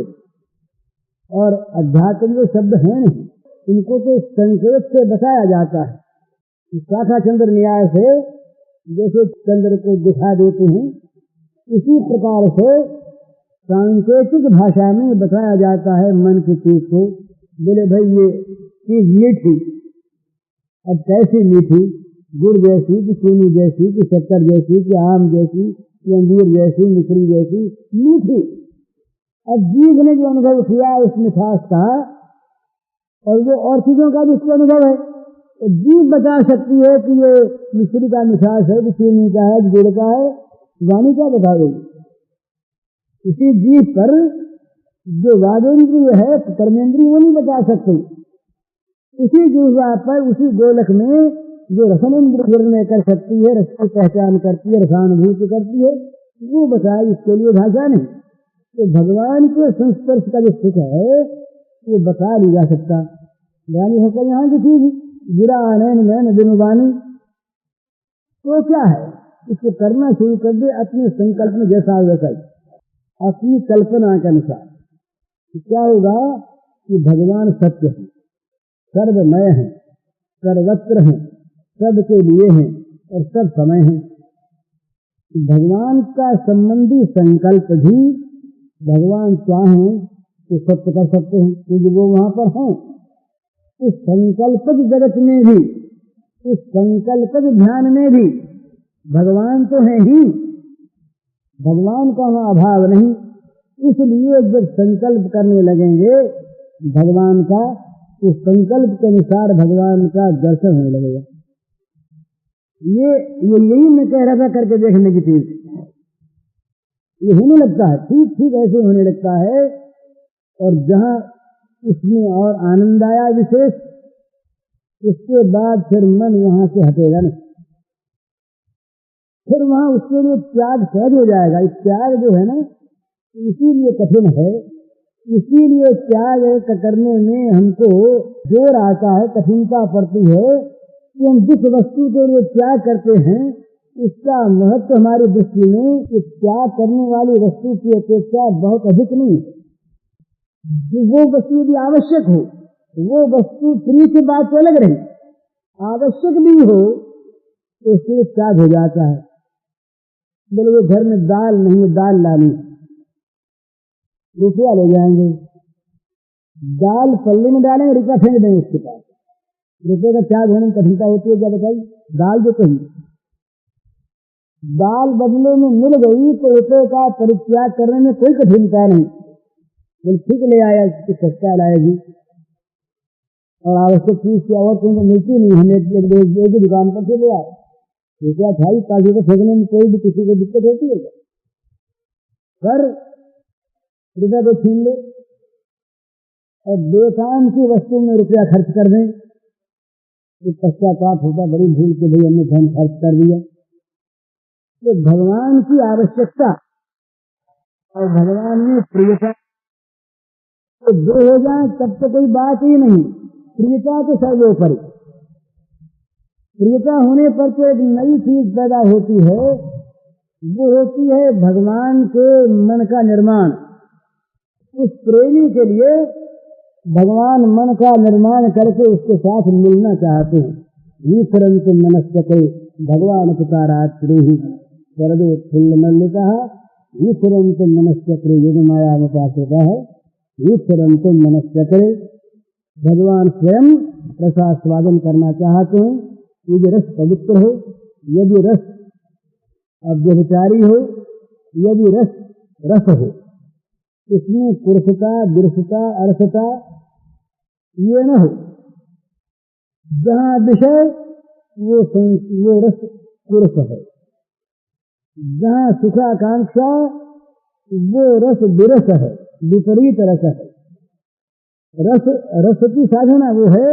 और अध्यात्म के शब्द हैं नहीं, इनको तो संकेत से बताया जाता है। शाखा चंद्र न्याय से जैसे चंद्र को दिखा देते हैं, इसी प्रकार से सांकेतिक भाषा में बताया जाता है मन की चीज को। बोले भाई ये चीज मीठी, अब कैसी मीठी? गुड़ जैसी कि चीनी जैसी कि शक्कर जैसी कि आम जैसी कि अंगूर जैसी, मिश्री जैसी मीठी। अब जीभ ने जो अनुभव किया उस मिठास का, और वो और चीजों का भी उसका अनुभव है, तो जीभ बता सकती है कि ये मिश्री का मिठास है, कि चीनी का है, कि गुड़ का है। वाणी क्या बता देगी? इसी जीभ पर जो वादेंद्रिय है, कर्मेंद्रिय, वो नहीं बता सकती। उसी जीवा पर, उसी गोलक में जो रसनेंद्र निर्णय कर सकती है, रस की पहचान करती है, रसानुभूति करती है, वो बताए, इसके लिए भाषा नहीं। तो भगवान के संस्पर्श का जो सुख है वो बता नहीं जा सकता। यानी होकर यहाँ की चीज गिरा नैन नैन बिनुबानी, तो क्या है? इसको करना शुरू कर दे अपने संकल्प में, जैसा वैसा अपनी कल्पना के अनुसार। क्या होगा कि भगवान सत्य है, सर्वमय है, सर्वत्र है, सबके लिए हैं और सब समय है। भगवान का संबंधी संकल्प भी भगवान चाहें तो सत्य कर सकते हैं, क्योंकि वो वहां पर हैं। इस संकल्पक जगत में भी, इस संकल्पक ध्यान में भी भगवान तो है ही, भगवान का वहां अभाव नहीं। इसलिए जब संकल्प करने लगेंगे भगवान का, तो संकल्प के अनुसार भगवान का दर्शन होने लगेगा। ये यही मैं कह रहा था, करके देखने की चीज ये होने लगता है, ठीक ठीक ऐसे होने लगता है। और जहां इसमें और आनंद आया विशेष, उसके बाद फिर मन वहां से हटेगा नहीं, फिर वहां उसके लिए त्याग सहज हो जाएगा। इस त्याग जो है ना, इसीलिए कठिन है, इसीलिए त्याग करने में हमको जोर आता है, कठिनता पड़ती है कि हम जिस वस्तु के लिए त्याग करते हैं इसका महत्व हमारी दृष्टि में इस त्याग करने वाली वस्तु की अपेक्षा बहुत अधिक नहीं। वो वस्तु यदि आवश्यक हो, वो वस्तु फ्री की बात तो अलग रही, आवश्यक भी हो तो उसके त्याग हो जाता है। बोले वो घर में दाल नहीं है, दाल लानी, रुपया ले जाएंगे, दाल पल्ले में डालेंगे, रुपया फेंक देंगे उसके पास। रुपये का त्याग होने में कठिनता होती है क्या बताइए? दाल जो कही, दाल बदले में मिल गई तो रुपये का परित्याग करने में कोई कठिनता नहीं। बोल ठीक ले आया, सस्ता लाएगी, और आवश्यक चीज की और कहीं मिलती नहीं, हमें एक दुकान पर से ले आए, रुपया था ही, 5 रुपये फेंकने में कोई भी किसी को दिक्कत होती है क्या? पर रुपया को छीन ले और बेकाम की वस्तु में रुपया खर्च कर दें, तो पश्चाताप होता, बड़ी भूल के भाई हमने धन खर्च कर दिया। तो भगवान की आवश्यकता और भगवान में प्रियता तो दो हो जाए तब तो कोई बात ही नहीं। प्रियता तो सर्वोपरि, प्रियता होने पर तो एक नई चीज पैदा होती है, वो होती है भगवान के मन का निर्माण। उस प्रेमी के लिए भगवान मन का निर्माण करके उसके साथ मिलना चाहते हैं। ईश्वरंत मनस्य भगवान पुकारात्रे ही सर्वे फुल्ल मल्लिका विचरन्तु मनश्चक्रे युग माया में पात्रता है, विचरन्तु मनश्चक्रे। भगवान स्वयं रसास्वादन करना चाहते हैं। यदि रस पवित्र हो, यदि रस अव्यभिचारी हो, यदि रस रस हो, इसमें पुरुषता, विरसता, अरसता ये न हो। जहाँ विषय वो रस पुरुष है, जहाँ सुखाकांक्षा वो रस विरस है, विपरीत रस है। रस की साधना वो है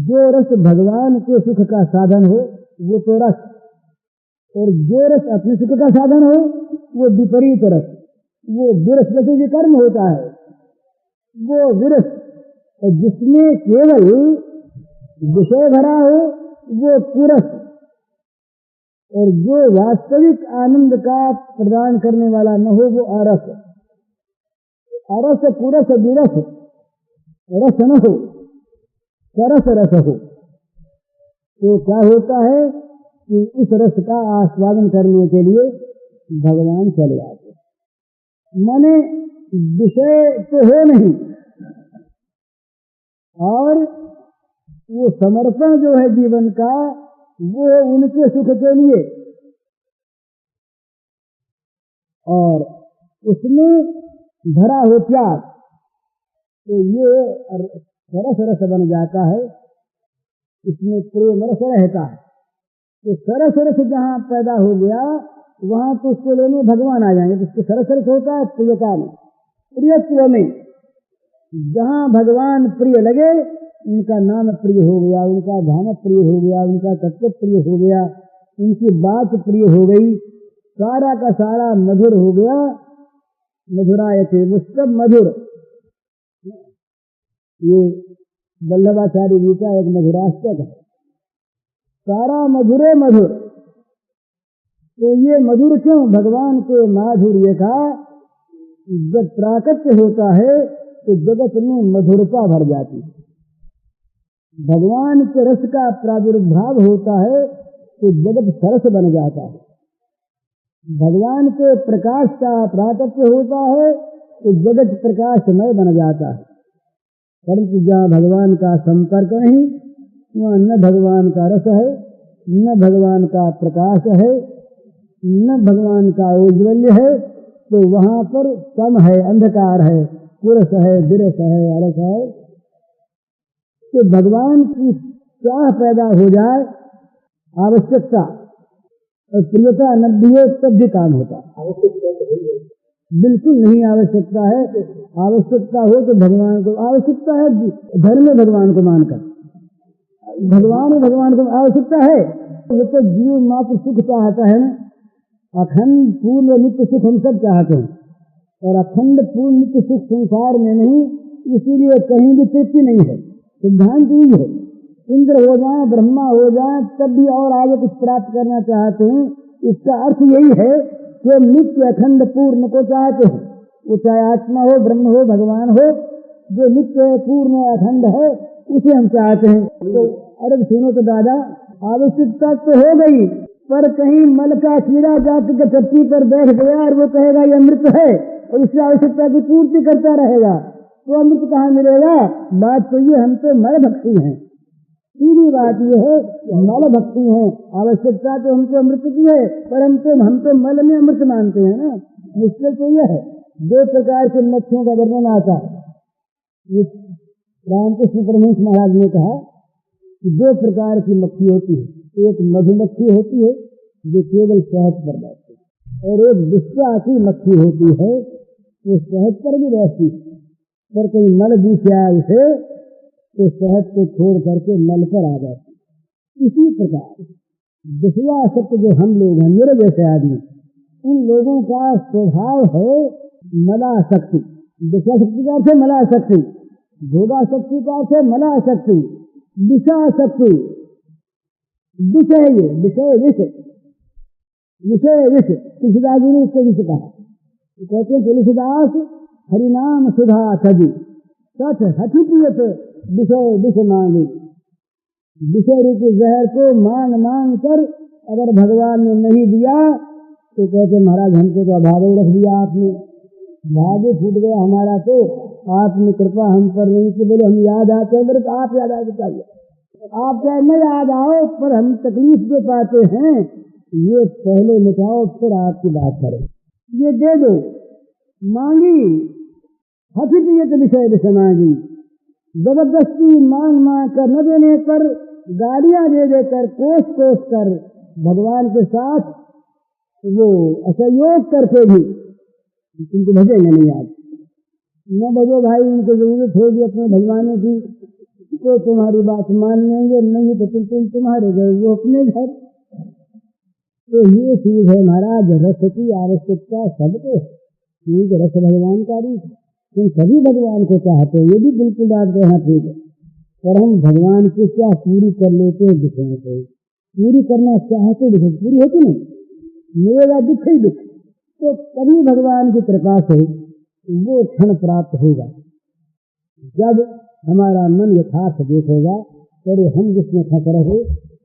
जो रस भगवान के सुख का साधन हो, वो तो रस। और जो रस अपने सुख का साधन हो वो विपरीत रस, वो विरस जैसे कर्म होता है, वो विरस। और जिसमें केवल विषय भरा हो वो पुरस, और जो वास्तविक आनंद का प्रदान करने वाला न हो वो अरस। अरस पुरस विरस रस न हो, सरस रस हो। तो क्या होता है कि उस रस का आस्वादन करने के लिए भगवान चले आते। माने विषय तो है नहीं, और वो समर्पण जो है जीवन का वो उनके सुख के लिए, और उसमें भरा हो प्यार, तो ये सरस रस बन जाता है। इसमें प्रेम रस रहता है। तो सरस रस जहाँ पैदा हो गया वहाँ तो उसको लेने भगवान आ जाएंगे। जिसको सरस रस होता है प्रियता में, प्रियत्व में। जहाँ भगवान प्रिय लगे उनका नाम प्रिय हो गया, उनका ध्यान प्रिय हो गया, उनका तत्व प्रिय हो गया, उनकी बात प्रिय हो गई, सारा का सारा मधुर हो गया। मधुराय थे वो सब मधुर। ये वल्लभाचार्य जी का एक मधुराष्टक है, सारा मधुरे मधुर। तो ये मधुर क्यों? भगवान के माधुर्य का जब प्राकट्य होता है तो जगत में मधुरता भर जाती है। भगवान के रस का प्रादुर्भाव होता है तो जगत सरस बन जाता है। भगवान के प्रकाश का प्राकट्य होता है तो जगत प्रकाशमय बन जाता है। परंतु जहाँ भगवान का संपर्क नहीं, वहाँ न भगवान का रस है, न भगवान का प्रकाश है, न भगवान का औज्ज्वल्य है। तो वहाँ पर कम है, अंधकार है, पुरुष है, विरस है, अरस है। तो भगवान की चाह पैदा हो जाए, आवश्यकता और प्रियता न भी हो तब भी काम होता। बिल्कुल नहीं आवश्यकता है। आवश्यकता हो तो भगवान को आवश्यकता है, धर्म में भगवान को मानकर भगवान को आवश्यकता है। वो तो जीव मात्र सुख चाहता है ना, अखंड पूर्ण नित्य सुख हम सब चाहते हैं, और अखंड पूर्ण नित्य सुख संसार में नहीं, इसीलिए कहीं भी तृप्ति नहीं है। सिद्धांत ही है, इंद्र हो जाए, ब्रह्मा हो जाए, तब भी और आगे कुछ प्राप्त करना चाहते हैं। इसका अर्थ यही है कि नित्य अखंड पूर्ण को चाहते हैं। वो चाहे आत्मा हो, ब्रह्म हो, भगवान हो, जो नित्य पूर्ण अखंड है उसे हम चाहते हैं। तो अरे सुनो तो दादा, आवश्यकता तो हो गई, पर कहीं मल का कीड़ा जाकर के चट्टी पर बैठ गया और वो कहेगा ये अमृत है, और इससे आवश्यकता की पूर्ति करता रहेगा, तो अमृत कहाँ मिलेगा? बात तो ये, हम तो मल भक्ति हैं। सीधी बात यह है, मल भक्ति है। आवश्यकता तो हमको अमृत की है, पर हम तो मल में अमृत मानते हैं ना। मुश्किल तो यह है। दो प्रकार के मच्छियों का वर्णन आता है। रामकृष्ण परमहंस महाराज ने कहा कि दो प्रकार की मक्खी होती है। एक मधुमक्खी होती है जो केवल शहद पर बैठती है, और एक विश्वासी मक्खी होती है वो शहद पर भी बैठती है, पर कोई मल दिख आया उसे तो शहद को छोड़ करके मल पर आ जाती। इसी प्रकार विश्वासक्त जो हम लोग हैं, मेरे जैसे आदमी, उन लोगों का स्वभाव है मलाशक्ति। विषयाशक्ति का अर्थ है मलाशक्ति, भोगाशक्ति का अर्थ है मलाशक्ति, विषयाशक्ति। विषय विष तुलसीदास जी ने इसको विष कहा। कहते हैं तुलसीदास हरिनाम सुधा सजी सच हठी पियत विषय विष मांगी। विषय रूपी जहर को मांग मांग कर अगर भगवान ने नहीं दिया तो कहते महाराज हमको तो अभाव रख दिया आपने, भाग्य फूट गया हमारा, तो आपने कृपा हम पर नहीं कि बोले हम याद आते हैं, मेरे को आप याद आए बताइए, आप चाहे न याद आओ पर हम तकलीफ जो पाते हैं ये पहले मिटाओ फिर आपकी बात करें। ये दे दो मांगी हथित विषय विषमांगी, जबरदस्ती मांग मांग कर न देने पर, गालियां दे देकर कोस कोस कर भगवान के साथ वो असहयोग करके भी तुमको भजेंगे नहीं। आज न भजो भाई, उनको जरूरत होगी अपने भगवानों की तो तुम्हारी बात मान लेंगे, नहीं तो तुम तुम्हारे घर वो अपने घर। तो ये चीज है महाराज, रस की आवश्यकता सबको, क्योंकि रस भगवान का रूप, तुम सभी भगवान को चाहते हो, ये भी बिल्कुल बात कहना ठीक है, पर हम भगवान की क्या पूरी कर लेते हैं दुखों को, पूरी करना चाहते दुख पूरी होती नहीं, मेरा दुख ही दुख, तो कभी भगवान की कृपा से वो क्षण प्राप्त होगा जब हमारा मन यथार्थ देखेगा, अरे हम जिसमें फंस रहे,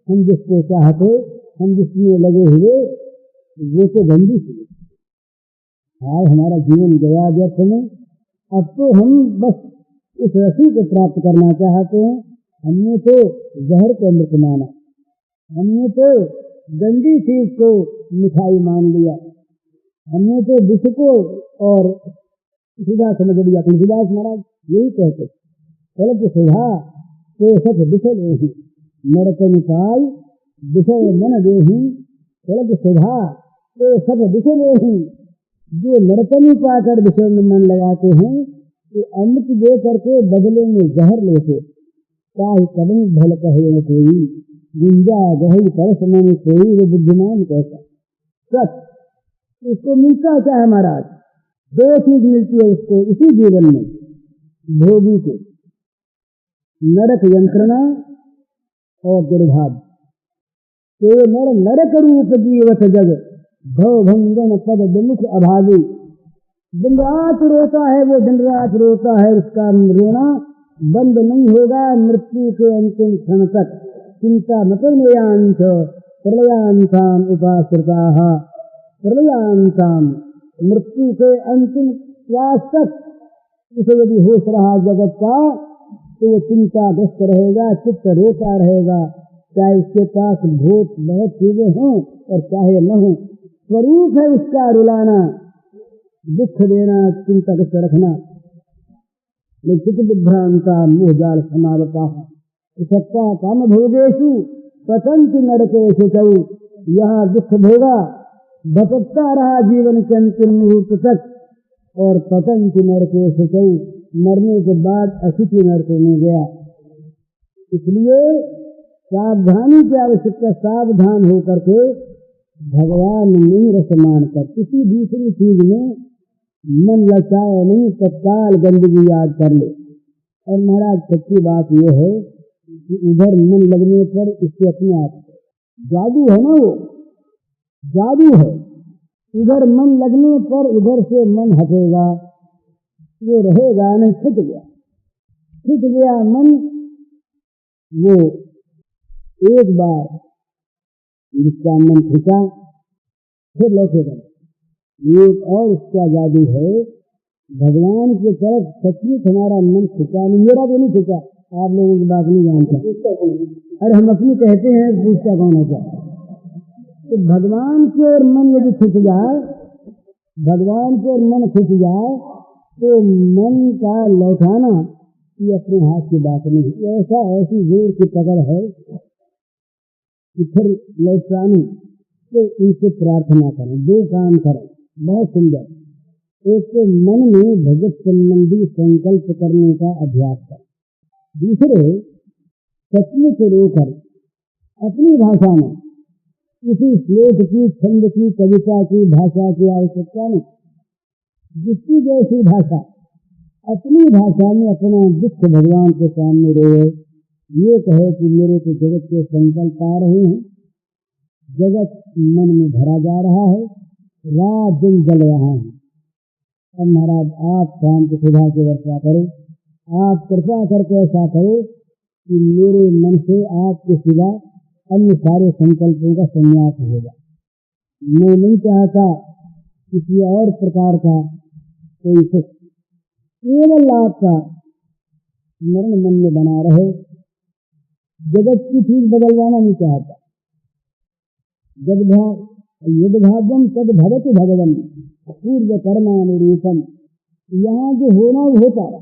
हम जिसको चाहते, हम जिसमें लगे हुए, वो तो गंदी थी, आज हमारा जीवन गया व्यर्थ में। अब तो हम बस इस रसी को प्राप्त करना चाहते हैं। हमने तो जहर को अमृत माना, हमने तो गंदी चीज को मिठाई मान लिया, हमने तो विष को और सुधा समझ लिया। तुलसीदास महाराज यही कहते, कलप सुधा तो सच विषय नहीं, नरक निकाय विषय मन देही, कलप सुधा तो सब विषय नहीं। जो नरकनी पाकर विषय में मन लगाते हैं तो अमृत दे करके बदले में जहर लेते, चाहे कभी भल कहे कोई, गुंजा गही परस मन कोई, वो बुद्धिमान कैसा सच। इसको मिलता क्या है महाराज, दो चीज मिलती है उसको इसी जीवन में, भोगी के नरक यंत्रणा और दुर्भाग्य। तो नर नरक रूप जीवत जग, भव भंगन पद विमुख अभागी। दिन रात रोता है वो, दिन रात रोता है, उसका रोना बंद नहीं होगा मृत्यु के अंतिम क्षण तक। चिंता मतोन्यांश प्रलयांताम उपाश्रिताः, प्रलयांताम मृत्यु के अंतिम श्वास तक उसे यदि होश रहा जगत का तो वो चिंताग्रस्त रहेगा, चित्त रोता रहेगा, चाहे उसके पास बहुत बहुत चीजें हों और चाहे न हो। स्वरूप है उसका रुलाना, दुख देना, चिंताग्रस्त रखना। चित्त विभ्रांता मोह जाल समावता सत्ता काम भोगेशु पतंति नरकेशु चौ। यहाँ दुख भोगा, भटकता रहा जीवन के अंतिम मुहूर्त तक, और पतंति नरकेशु चौ, मरने के बाद असिति नरक में गया। इसलिए सावधानी की आवश्यकता, सावधान होकर के भगवान नहीं रस मानकर किसी दूसरी चीज में मन लचाए नहीं, तत्काल गंदगी याद कर ले। और महाराज सच्ची बात यह है कि इधर मन लगने पर इससे अपने आप जादू है ना, वो जादू है। इधर मन लगने पर इधर से मन हटेगा, वो रहेगा नहीं, छिट गया मन। वो एक बार जिसका मन खिंचा फिर लौटेगा। एक और उसका जादू है, भगवान की तरफ सचमुच हमारा मन खिंचा नहीं, मेरा तो नहीं खिंचा, आप लोगों की बात नहीं जानता। अरे हम अपनी कहते हैं, पूछता कौन है क्या। तो भगवान की ओर मन यदि खिंच जाए, भगवान की ओर मन खिंच जाए तो मन का लौटाना ये अपने हाथ की बात नहीं। ऐसी जोर की पकड़ है कि फिर लौटानी तो इनसे प्रार्थना करें, दो काम करें, बहुत सुंदर। एक तो मन में भगत संबंधी संकल्प करने का अभ्यास करें, दूसरे सचमुच रोकर अपनी भाषा में, किसी श्लोक की, छंद की, कविता की भाषा की आवश्यकता नहीं, जिसकी जैसी भाषा, अपनी भाषा में अपना दुख भगवान के सामने रोए। ये कहे कि मेरे को जगत के संकल्प आ रहे हैं, जगत मन में भरा जा रहा है, रात दिन जल रहा है। अब महाराज आप शाम को सुधा की वर्षा करो, आप कृपा करके ऐसा करो कि मेरे मन से आपके सिवा अन्य सारे संकल्पों का संन्यास होगा। मैं नहीं चाहता किसी और प्रकार का कोई सुख, केवल आपका स्मरण मन में बना रहे। जगत की चीज बदलवाना नहीं चाहता। यद भाग्यम तद भगवती भगवन पूर्व कर्मानुरूपम। यहाँ जो होना होता है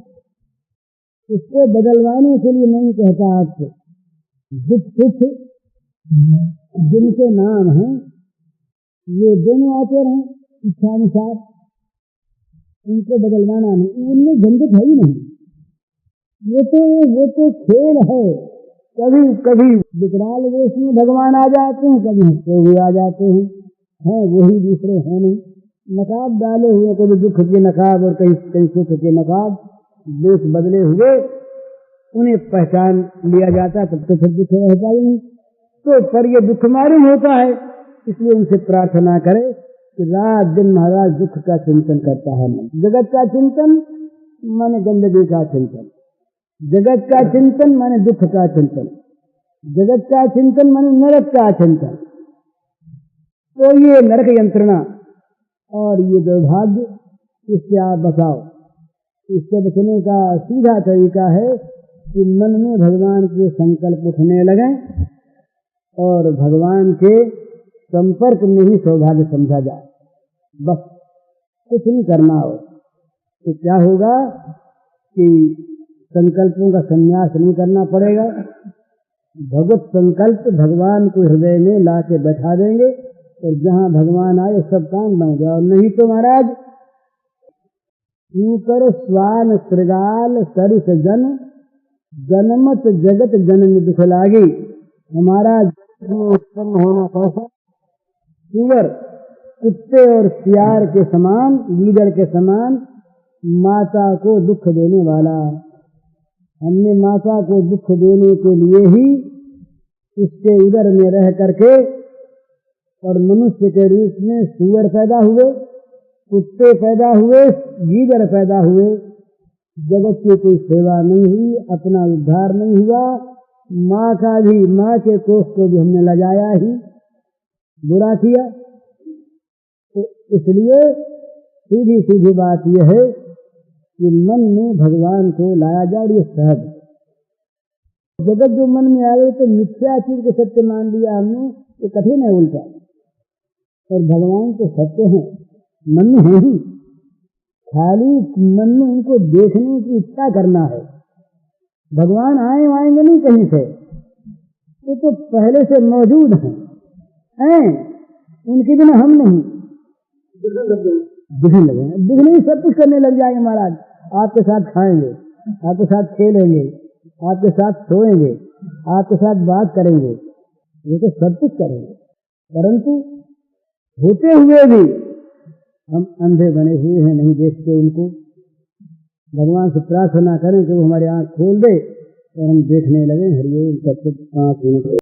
उसको बदलवाने के लिए नहीं कहता आपसे। दुख सुख जिनके नाम हैं ये दोनों आते रहे इच्छानुसार, उनको बदलवाना नहीं, उनमें झंझट है ही नहीं। वो तो खेल है। कभी कभी विकराल वेश में भगवान आ जाते हैं, कभी हंसते हुए आ जाते हैं वही दूसरे हैं नहीं। नकाब डाले हुए, कभी दुख के नकाब और कहीं सुख के नकाब, वेश बदले हुए, उन्हें पहचान लिया जाता है, तब तो फिर दुख रहता ही नहीं। तो पर ये दुख मालूम होता है, इसलिए उनसे प्रार्थना करे कि रात दिन महाराज दुख का चिंतन करता है मन। जगत का चिंतन माने गंदगी का चिंतन, जगत का चिंतन माने दुख का चिंतन, जगत का चिंतन माने नरक का चिंतन। तो ये नरक यंत्रणा और ये दुर्भाग्य, इससे आप बचाओ। इससे बचने का सीधा तरीका है कि मन में भगवान के संकल्प उठने लगे और भगवान के संपर्क में ही सौभाग्य समझा जाए। बस कुछ नहीं करना हो तो क्या होगा कि संकल्पों का संन्यास नहीं करना पड़ेगा। भगवत संकल्प भगवान को हृदय में ला के बैठा देंगे और जहाँ भगवान आए सब काम बन गया। और नहीं तो महाराज ऊपर स्वान श्रृगाल सरिस जन जनमत जगत जनम दुख लागी। हमारा उत्पन्न होना कैसा? सुअर कुत्ते और सियार के समान, गीदड़ के समान माता को दुख देने वाला। हमने माता को दुख देने के लिए ही उसके उदर में रह करके और मनुष्य के रूप में सुअर पैदा हुए, कुत्ते पैदा हुए, गीदड़ पैदा हुए। जगत की कोई सेवा नहीं हुई, अपना उद्धार नहीं हुआ। माँ के कोख को भी हमने लजाया ही, बुरा किया। तो इसलिए सीधी सीधी बात यह है कि मन में भगवान को लाया जाए। ये सहज जगत जो मन में आए तो मिथ्या चीज को सत्य मान लिया हमने, ये कठिन है उल्टा। और भगवान तो सत्य है, मन में है ही, खाली मन में उनको देखने की इच्छा करना है। भगवान आएंगे नहीं कहीं से, ये तो पहले से मौजूद हैं, उनके बिना हम नहीं। दिखने ही सब कुछ करने लग जाएंगे महाराज। आपके साथ खाएंगे, आपके साथ खेलेंगे, आपके साथ सोएंगे, आपके साथ बात करेंगे, ये तो सब कुछ करेंगे। परंतु होते हुए भी हम अंधे बने हुए हैं, नहीं देखते उनको। भगवान से प्रार्थना करें कि वो हमारी आंख खोल दे और हम देखने लगे। हरिओम सत्संग।